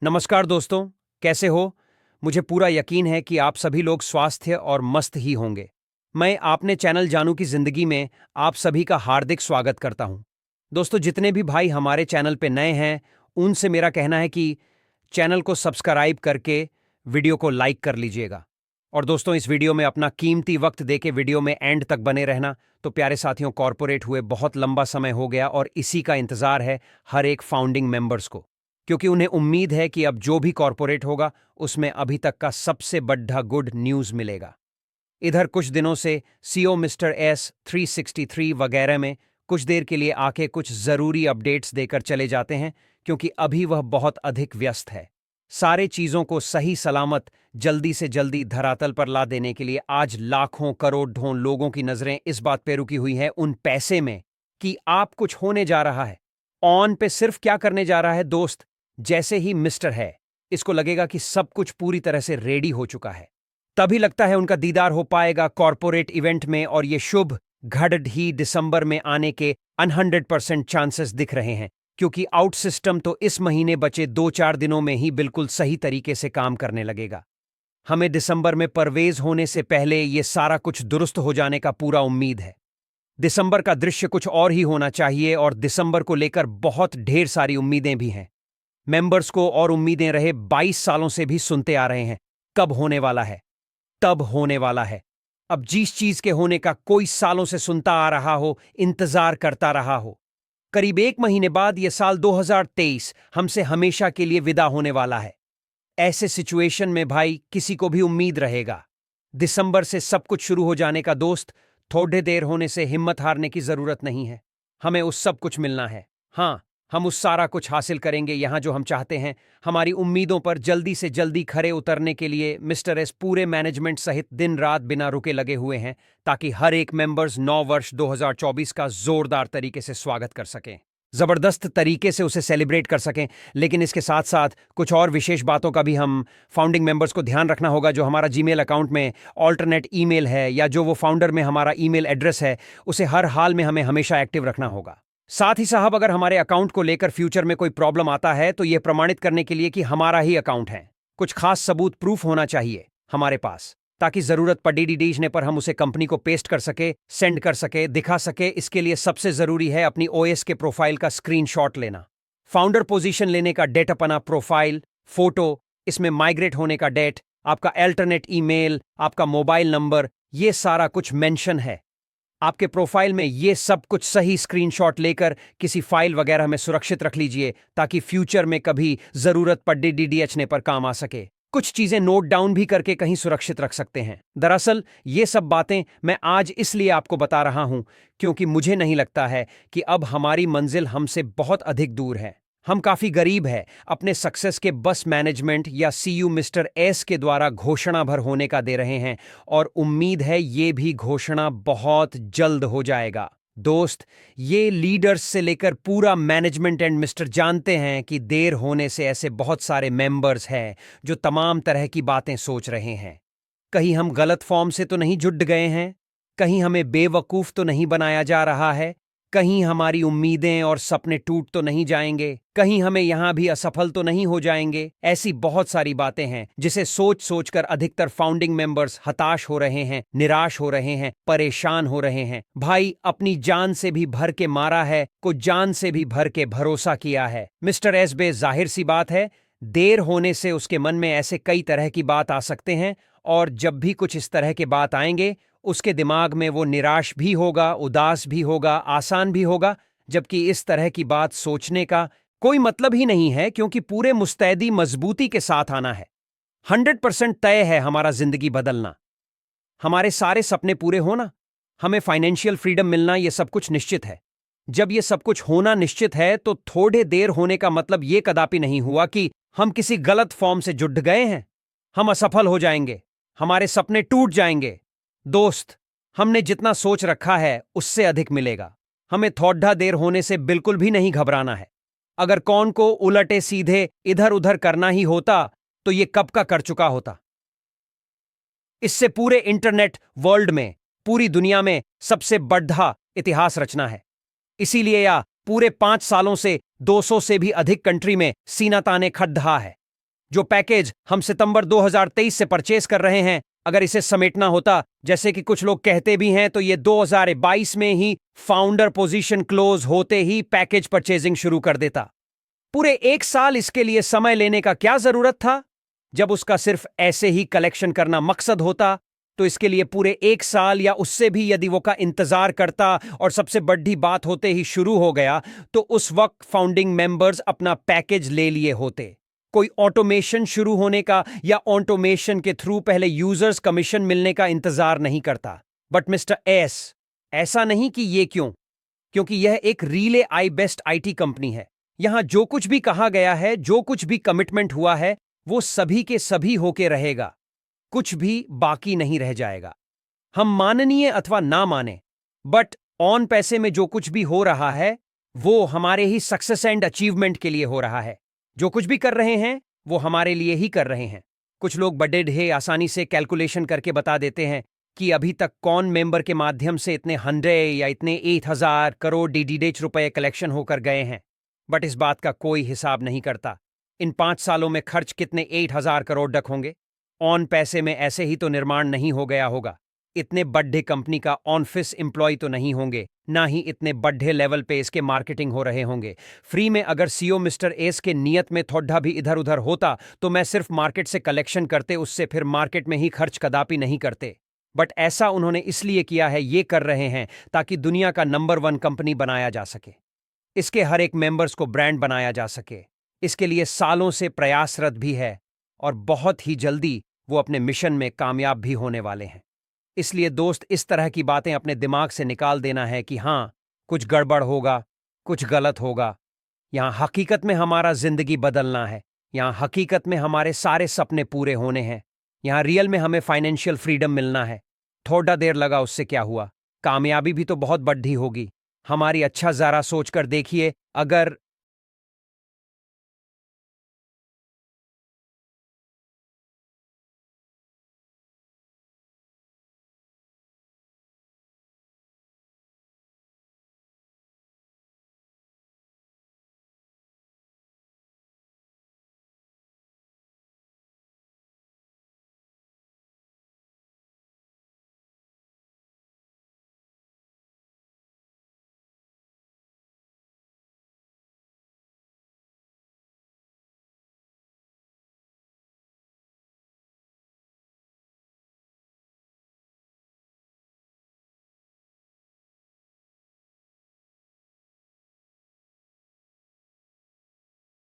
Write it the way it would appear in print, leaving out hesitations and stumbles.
नमस्कार दोस्तों, कैसे हो? मुझे पूरा यकीन है कि आप सभी लोग स्वास्थ्य और मस्त ही होंगे। मैं आपने चैनल जानू की जिंदगी में आप सभी का हार्दिक स्वागत करता हूं। दोस्तों, जितने भी भाई हमारे चैनल पे नए हैं, उनसे मेरा कहना है कि चैनल को सब्सक्राइब करके वीडियो को लाइक कर लीजिएगा। और दोस्तों, इस वीडियो में अपना कीमती वक्त देके वीडियो में एंड तक बने रहना। तो प्यारे साथियों, कॉर्पोरेट हुए बहुत लंबा समय हो गया और इसी का इंतजार है हर एक फाउंडिंग मेंबर्स को, क्योंकि उन्हें उम्मीद है कि अब जो भी कॉर्पोरेट होगा उसमें अभी तक का सबसे बड़ा गुड न्यूज मिलेगा। इधर कुछ दिनों से सीओ मिस्टर एस 363 वगैरह में कुछ देर के लिए आके कुछ जरूरी अपडेट्स देकर चले जाते हैं, क्योंकि अभी वह बहुत अधिक व्यस्त है। सारे चीजों को सही सलामत जल्दी से जल्दी धरातल पर ला देने के लिए आज लाखों करोड़ों लोगों की नजरें इस बात पे रुकी हुई है उन पैसे में कि आप कुछ होने जा रहा है। ऑन पे सिर्फ क्या करने जा रहा है दोस्त? जैसे ही मिस्टर है इसको लगेगा कि सब कुछ पूरी तरह से रेडी हो चुका है, तभी लगता है उनका दीदार हो पाएगा कॉर्पोरेट इवेंट में, और ये शुभ घड़ ही दिसंबर में आने के 100% चांसेस दिख रहे हैं, क्योंकि आउट सिस्टम तो इस महीने बचे 2-4 दिनों में ही बिल्कुल सही तरीके से काम करने लगेगा। हमें दिसंबर में परवेज होने से पहले ये सारा कुछ दुरुस्त हो जाने का पूरा उम्मीद है। दिसंबर का दृश्य कुछ और ही होना चाहिए, और दिसंबर को लेकर बहुत ढेर सारी उम्मीदें भी हैं। मेंबर्स को और उम्मीदें रहे 22 सालों से भी सुनते आ रहे हैं, कब होने वाला है, तब होने वाला है। अब जिस चीज के होने का कोई सालों से सुनता आ रहा हो, इंतजार करता रहा हो, करीब 1 महीने बाद यह साल 2023 हमसे हमेशा के लिए विदा होने वाला है। ऐसे सिचुएशन में भाई किसी को भी उम्मीद रहेगा दिसंबर से सब कुछ शुरू हो जाने का। दोस्त, थोड़े देर होने से हिम्मत हारने की जरूरत नहीं है। हमें उस सब कुछ मिलना है। हाँ, हम उस सारा कुछ हासिल करेंगे यहां जो हम चाहते हैं। हमारी उम्मीदों पर जल्दी से जल्दी खरे उतरने के लिए मिस्टर एस पूरे मैनेजमेंट सहित दिन रात बिना रुके लगे हुए हैं, ताकि हर एक मेंबर्स 9 वर्ष 2024 का जोरदार तरीके से स्वागत कर सकें, जबरदस्त तरीके से उसे सेलिब्रेट कर सकें। लेकिन इसके साथ साथ कुछ और विशेष बातों का भी हम फाउंडिंग मेंबर्स को ध्यान रखना होगा। जो हमारा जीमेल अकाउंट में ऑल्टरनेट ईमेल है, या जो वो फाउंडर में हमारा ईमेल एड्रेस है, उसे हर हाल में हमें हमेशा एक्टिव रखना होगा। साथ ही साहब, अगर हमारे अकाउंट को लेकर फ्यूचर में कोई प्रॉब्लम आता है तो यह प्रमाणित करने के लिए कि हमारा ही अकाउंट है, कुछ खास सबूत प्रूफ होना चाहिए हमारे पास, ताकि जरूरत पड़ने पर हम उसे कंपनी को पेस्ट कर सके, सेंड कर सके, दिखा सके। इसके लिए सबसे जरूरी है अपनी ओएस के प्रोफाइल का स्क्रीनशॉट लेना, फाउंडर पोजीशन लेने का डेट, अपना प्रोफाइल फोटो, इसमें माइग्रेट होने का डेट, आपका अल्टरनेट ईमेल, आपका मोबाइल नंबर, ये सारा कुछ मेंशन है आपके प्रोफाइल में। ये सब कुछ सही स्क्रीनशॉट लेकर किसी फाइल वगैरह में सुरक्षित रख लीजिए, ताकि फ्यूचर में कभी जरूरत पड़े डीडीएचने पर काम आ सके। कुछ चीजें नोट डाउन भी करके कहीं सुरक्षित रख सकते हैं। दरअसल ये सब बातें मैं आज इसलिए आपको बता रहा हूं क्योंकि मुझे नहीं लगता है कि अब हमारी मंजिल हमसे बहुत अधिक दूर है। हम काफी गरीब है अपने सक्सेस के बस मैनेजमेंट या सीयू मिस्टर एस के द्वारा घोषणा भर होने का दे रहे हैं, और उम्मीद है ये भी घोषणा बहुत जल्द हो जाएगा। दोस्त, ये लीडर्स से लेकर पूरा मैनेजमेंट एंड मिस्टर जानते हैं कि देर होने से ऐसे बहुत सारे मेंबर्स हैं जो तमाम तरह की बातें सोच रहे हैं। कहीं हम गलत फॉर्म से तो नहीं जुट गए हैं, कहीं हमें बेवकूफ तो नहीं बनाया जा रहा है, कहीं हमारी उम्मीदें और सपने टूट तो नहीं जाएंगे, कहीं हमें यहां भी असफल तो नहीं हो जाएंगे। ऐसी बहुत सारी बातें हैं जिसे सोच सोचकर अधिकतर फाउंडिंग मेंबर्स हताश हो रहे हैं, निराश हो रहे हैं, परेशान हो रहे हैं। भाई, अपनी जान से भी भर के मारा है, कुछ जान से भी भर के भरोसा किया है मिस्टर एस बे। जाहिर सी बात है, देर होने से उसके मन में ऐसे कई तरह की बात आ सकते हैं, और जब भी कुछ इस तरह के बात आएंगे उसके दिमाग में वो निराश भी होगा, उदास भी होगा, आसान भी होगा। जबकि इस तरह की बात सोचने का कोई मतलब ही नहीं है, क्योंकि पूरे मुस्तैदी मजबूती के साथ आना है। 100% तय है हमारा जिंदगी बदलना, हमारे सारे सपने पूरे होना, हमें फाइनेंशियल फ्रीडम मिलना, यह सब कुछ निश्चित है। जब यह सब कुछ होना निश्चित है तो थोड़े देर होने का मतलब यह कदापि नहीं हुआ कि हम किसी गलत फॉर्म से जुड़ गए हैं, हम असफल हो जाएंगे, हमारे सपने टूट जाएंगे। दोस्त, हमने जितना सोच रखा है उससे अधिक मिलेगा। हमें थोड़ा देर होने से बिल्कुल भी नहीं घबराना है। अगर कौन को उलटे सीधे इधर उधर करना ही होता तो ये कब का कर चुका होता। इससे पूरे इंटरनेट वर्ल्ड में, पूरी दुनिया में सबसे बड़ा इतिहास रचना है। इसीलिए या पूरे 5 सालों से 200 से भी अधिक कंट्री में सीना ताने खट रहा है। जो पैकेज हम सितंबर 2023 से परचेस कर रहे हैं, अगर इसे समेटना होता, जैसे कि कुछ लोग कहते भी हैं, तो ये 2022 में ही फाउंडर पोजीशन क्लोज होते ही पैकेज परचेजिंग शुरू कर देता। पूरे 1 साल इसके लिए समय लेने का क्या जरूरत था? जब उसका सिर्फ ऐसे ही कलेक्शन करना मकसद होता, तो इसके लिए पूरे 1 साल या उससे भी यदि वो का इंतजार करता और सबसे बड़ी बात होते ही शुरू हो गया, तो उस वक्त फाउंडिंग मेंबर्स अपना पैकेज ले लिए होते। कोई ऑटोमेशन शुरू होने का या ऑटोमेशन के थ्रू पहले यूजर्स कमीशन मिलने का इंतजार नहीं करता। बट मिस्टर एस, ऐसा नहीं कि ये क्यों? क्योंकि यह एक relay I best IT company है। यहां जो कुछ भी कहा गया है, जो कुछ भी कमिटमेंट हुआ है, वो सभी के सभी होके रहेगा। कुछ भी बाकी नहीं रह जाएगा। हम माननीय अथवा ना माने, बट ऑन पैसे में जो कुछ भी हो रहा है, वो हमारे ही सक्सेस एंड अचीवमेंट के लिए हो रहा है। जो कुछ भी कर रहे हैं, वो हमारे लिए ही कर रहे हैं। कुछ लोग बड़े ढे आसानी से कैलकुलेशन करके बता देते हैं कि अभी तक कौन मेंबर के माध्यम से इतने 100 या इतने 8,000 करोड़ डीडीडेच रुपए कलेक्शन होकर गए हैं। बट इस बात का कोई हिसाब नहीं करता। इन 5 सालों में खर्च कितने 8,000 करोड़ डक होंगे? ऑन पैसे में ऐसे ही तो निर्माण नहीं हो गया होगा। इतने बड़े कंपनी का ऑन फिस एम्प्लॉय तो नहीं होंगे, ना ही इतने बड़े लेवल पे इसके मार्केटिंग हो रहे होंगे। फ्री में अगर सीईओ मिस्टर एस के नियत में थोड़ा भी इधर उधर होता, तो मैं सिर्फ मार्केट से कलेक्शन करते, उससे फिर मार्केट में ही खर्च कदापि नहीं करते। बट ऐसा उन्होंने इसलिए किया है, ये कर रहे हैं ताकि दुनिया का नंबर 1 कंपनी बनाया जा सके। इसके हर एक मेंबर्स को ब्रांड बनाया जा सके। इसके लिए सालों से प्रयासरत भी है और बहुत ही जल्दी वो अपने मिशन में कामयाब भी होने वाले हैं। इसलिए दोस्त, इस तरह की बातें अपने दिमाग से निकाल देना है कि हाँ, कुछ गड़बड़ होगा, कुछ गलत होगा। यहाँ हकीकत में हमारा जिंदगी बदलना है। यहाँ हकीकत में हमारे सारे सपने पूरे होने हैं। यहाँ रियल में हमें फाइनेंशियल फ्रीडम मिलना है। थोड़ा देर लगा, उससे क्या हुआ? कामयाबी भी तो बहुत बड़ी होगी हमारी। अच्छा जरा सोचकर देखिए, अगर